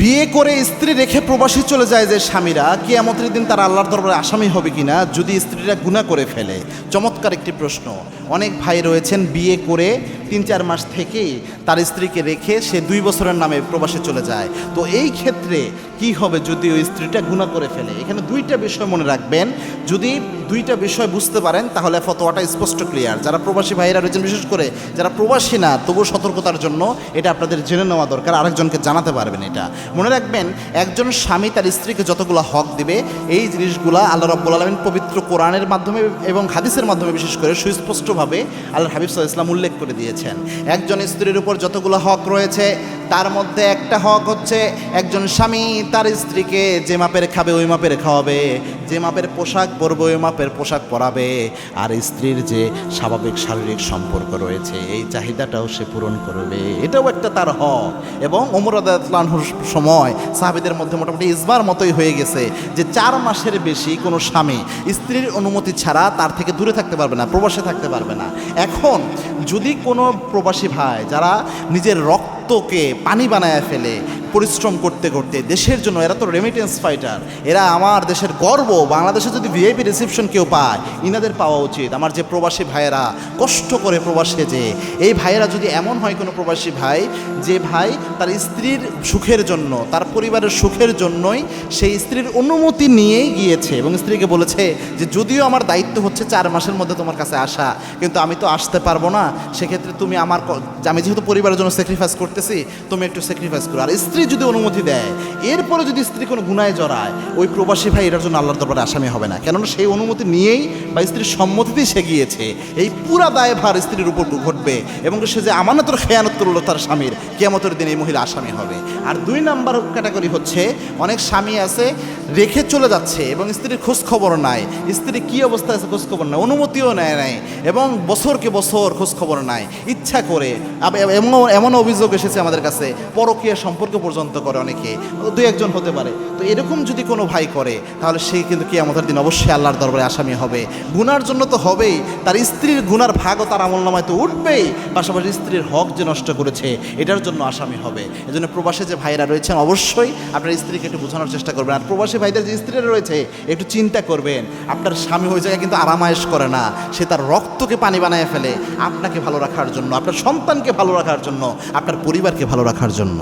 বিয়ে করে স্ত্রী রেখে প্রবাসী চলে যায় যে স্বামীরা, কিয়ামতের দিন তারা আল্লাহর দরবারে আসামি হবে কিনা যদি স্ত্রীরা গুনাহ করে ফেলে? চমৎকার একটি প্রশ্ন। অনেক ভাই রয়েছেন বিয়ে করে ৩-৪ মাস থেকেই তার স্ত্রীকে রেখে সে 2 বছরের নামে প্রবাসে চলে যায়। তো এই ক্ষেত্রে কি হবে যদি ওই স্ত্রীটা গুনাহ করে ফেলে? এখানে 2টা বিষয় মনে রাখবেন। যদি 2টা বিষয় বুঝতে পারেন তাহলে ফতোয়াটা স্পষ্ট ক্লিয়ার। যারা প্রবাসী ভাইরা রয়েছেন, বিশেষ করে যারা প্রবাসী না তবু সতর্কতার জন্য এটা আপনাদের জেনে নেওয়া দরকার, আরেকজনকে জানাতে পারবেন। এটা মনে রাখবেন, একজন স্বামী তার স্ত্রীকে যতগুলো হক দিবে এই জিনিসগুলা আল্লাহ রাব্বুল আলামিন পবিত্র কোরআনের মাধ্যমে এবং হাদিসের মাধ্যমে বিশেষ করে সুস্পষ্টভাবে আল্লাহর হাবিব সাল্লাল্লাহু আলাইহি ওয়াসাল্লাম উল্লেখ করে দিয়েছেন। একজন স্ত্রীর উপর যতগুলো হক রয়েছে তার মধ্যে একটা হক হচ্ছে একজন স্বামী তার স্ত্রীকে যে মাপের খাবে ওই মাপের খাওয়াবে, যে মাপের পোশাক পরবে ওই মাপের পোশাক পরাবে, আর স্ত্রীর যে স্বাভাবিক শারীরিক সম্পর্ক রয়েছে এই চাহিদাটাও সে পূরণ করবে। এটাও একটা তার হক। এবং ওমর রাদিয়াল্লাহু আনহুর সময় সাহাবীদের মধ্যে মোটামুটি ইজমার মতোই হয়ে গেছে যে 4 মাসের বেশি কোনো স্বামী স্ত্রীর অনুমতি ছাড়া তার থেকে দূরে থাকতে পারবে না, প্রবাসে থাকতে পারবে না। এখন যদি কোনো প্রবাসী ভাই যারা নিজের রক্তকে পানি বানায় ফেলে পরিশ্রম করতে করতে দেশের জন্য, এরা তো রেমিটেন্স ফাইটার, এরা আমার দেশের গর্ব, বাংলাদেশে যদি ভিআইপি রিসেপশন কেউ পায় ইনাদের পাওয়া উচিত। আমার যে প্রবাসী ভাইয়েরা কষ্ট করে প্রবাসে, যে এই ভাইয়েরা যদি এমন হয় কোনো প্রবাসী ভাই যে ভাই তার স্ত্রীর সুখের জন্য, তার পরিবারের সুখের জন্যই সেই স্ত্রীর অনুমতি নিয়েই গিয়েছে এবং স্ত্রীকে বলেছে যে যদিও আমার দায়িত্ব হচ্ছে 4 মাসের মধ্যে তোমার কাছে আসা, কিন্তু আমি তো আসতে পারবো না, সেক্ষেত্রে তুমি আমি যেহেতু পরিবারের জন্য স্যাক্রিফাইস করতেছি তুমি একটু স্যাক্রিফাইস করো। আর স্ত্রী যদি অনুমতি দেয়, এরপরে যদি স্ত্রী কোনো গুনায় জড়ায়, ওই প্রবাসী ভাই এটার জন্য আল্লাহর দরবারে আসামি হবে না, কেননা সেই অনুমতি নিয়েই বা স্ত্রীর সম্মতিতেই সে গিয়েছে। এই পুরা দায়ভার স্ত্রীর উপর ঘটবে এবং সে যে আমানতের খেয়ানত করলো তার স্বামীর, কিয়ামতের দিন এই মহিলা আসামি হবে। আর 2 নাম্বার ক্যাটাগরি হচ্ছে অনেক স্বামী আছে রেখে চলে যাচ্ছে এবং স্ত্রীর খোঁজ খবর নাই, স্ত্রী কী অবস্থা আছে খোঁজ খবর নাই, অনুমতিও নেয় নাই এবং বছরকে বছর খোঁজ খবর নাই, ইচ্ছা করে। এমন অভিযোগ এসেছে আমাদের কাছে, পরকীয়া সম্পর্ক পর্যন্ত করে অনেকে, 2-1 জন হতে পারে। তো এরকম যদি কোনো ভাই করে তাহলে সে কিন্তু কিয়ামতের দিন অবশ্যই আল্লাহর দরবারে আসামি হবে। গুনার জন্য তো হবেই, তার স্ত্রীর গুনার ভাগও তার আমলনামায় তো উঠবেই, পাশাপাশি স্ত্রীর হক যে নষ্ট করেছে এটার জন্য আসামি হবে। এজন্য প্রবাসে যে ভাইরা রয়েছেন অবশ্যই আপনার স্ত্রীকে একটু বোঝানোর চেষ্টা করবেন। আর প্রবাসী ভাইদের যে স্ত্রীরা রয়েছে একটু চিন্তা করবেন, আপনার স্বামী ওই জায়গায় কিন্তু আরামায়েশ করে না, সে তার রক্তকে পানি বানায় ফেলে আপনাকে ভালো রাখার জন্য, আপনার সন্তানকে ভালো রাখার জন্য, আপনার পরিবারকে ভালো রাখার জন্য।